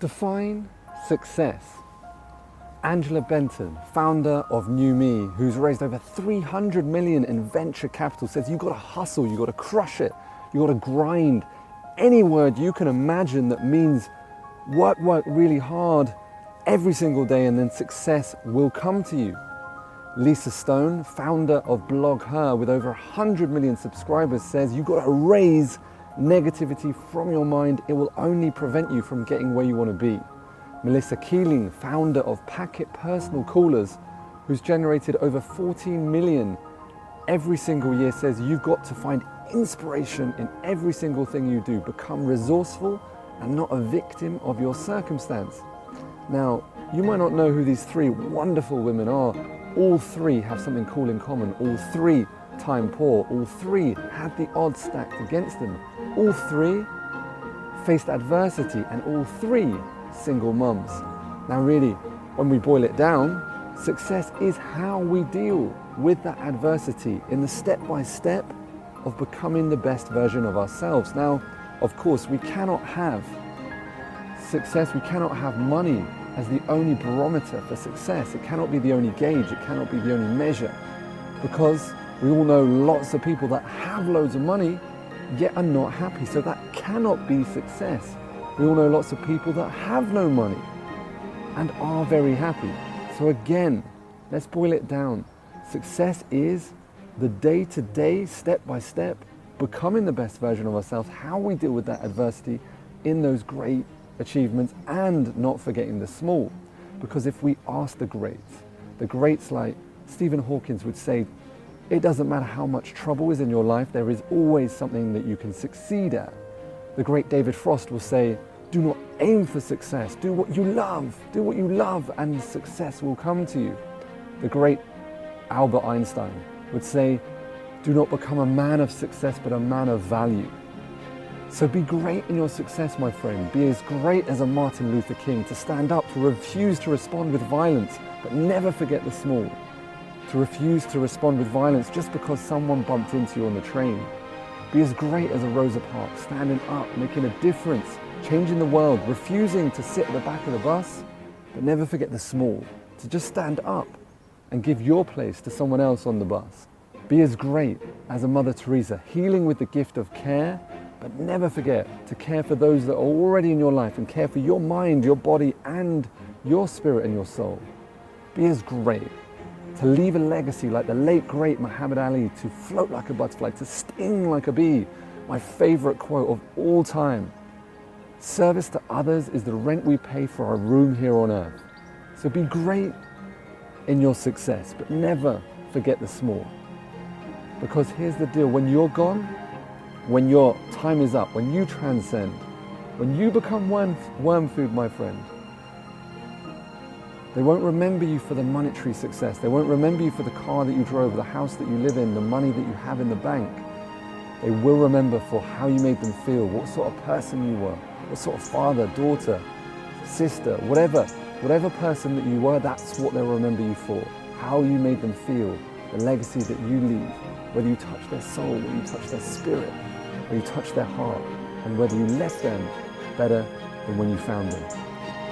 Define success. Angela Benton, founder of New Me, who's raised over 300 million in venture capital, says you've got to hustle, you've got to crush it, you've got to grind. Any word you can imagine that means work really hard every single day, and then success will come to you. Lisa Stone, founder of Blog Her, with over 100 million subscribers, says you've got to erase negativity from your mind. It will only prevent you from getting where you want to be. Melissa Keeling, founder of Packet Personal Coolers, who's generated over 14 million every single year, says you've got to find inspiration in every single thing you do. Become resourceful and not a victim of your circumstance. Now, you might not know who these three wonderful women are. All three have something cool in common. All three time poor. All three had the odds stacked against them. All three faced adversity, and all three single mums. Now really, when we boil it down, success is how we deal with that adversity in the step-by-step of becoming the best version of ourselves. Now, of course, we cannot have success, we cannot have money as the only barometer for success. It cannot be the only gauge, it cannot be the only measure, because we all know lots of people that have loads of money yet are not happy, so that cannot be success. We all know lots of people that have no money and are very happy. So again, let's boil it down. Success is the day-to-day, step-by-step, becoming the best version of ourselves, how we deal with that adversity in those great achievements, and not forgetting the small. Because if we ask the greats like Stephen Hawking would say, it doesn't matter how much trouble is in your life, there is always something that you can succeed at. The great David Frost will say, do not aim for success, do what you love, and success will come to you. The great Albert Einstein would say, do not become a man of success, but a man of value. So be great in your success, my friend. Be as great as a Martin Luther King, to stand up, to refuse to respond with violence, but never forget the small. To refuse to respond with violence just because someone bumped into you on the train. Be as great as a Rosa Parks, standing up, making a difference, changing the world, refusing to sit at the back of the bus, but never forget the small, to just stand up and give your place to someone else on the bus. Be as great as a Mother Teresa, healing with the gift of care, but never forget to care for those that are already in your life and care for your mind, your body, and your spirit and your soul. Be as great to leave a legacy like the late great Muhammad Ali, to float like a butterfly, to sting like a bee. My favorite quote of all time. Service to others is the rent we pay for our room here on earth. So be great in your success, but never forget the small. Because here's the deal, when you're gone, when your time is up, when you transcend, when you become worm food, my friend, they won't remember you for the monetary success. They won't remember you for the car that you drove, the house that you live in, the money that you have in the bank. They will remember for how you made them feel, what sort of person you were, what sort of father, daughter, sister, whatever person that you were, that's what they'll remember you for. How you made them feel, the legacy that you leave, whether you touched their soul, whether you touched their spirit, whether you touched their heart, and whether you left them better than when you found them.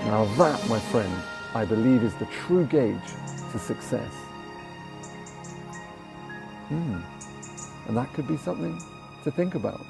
Now that, my friend, I believe is the true gauge to success. And that could be something to think about.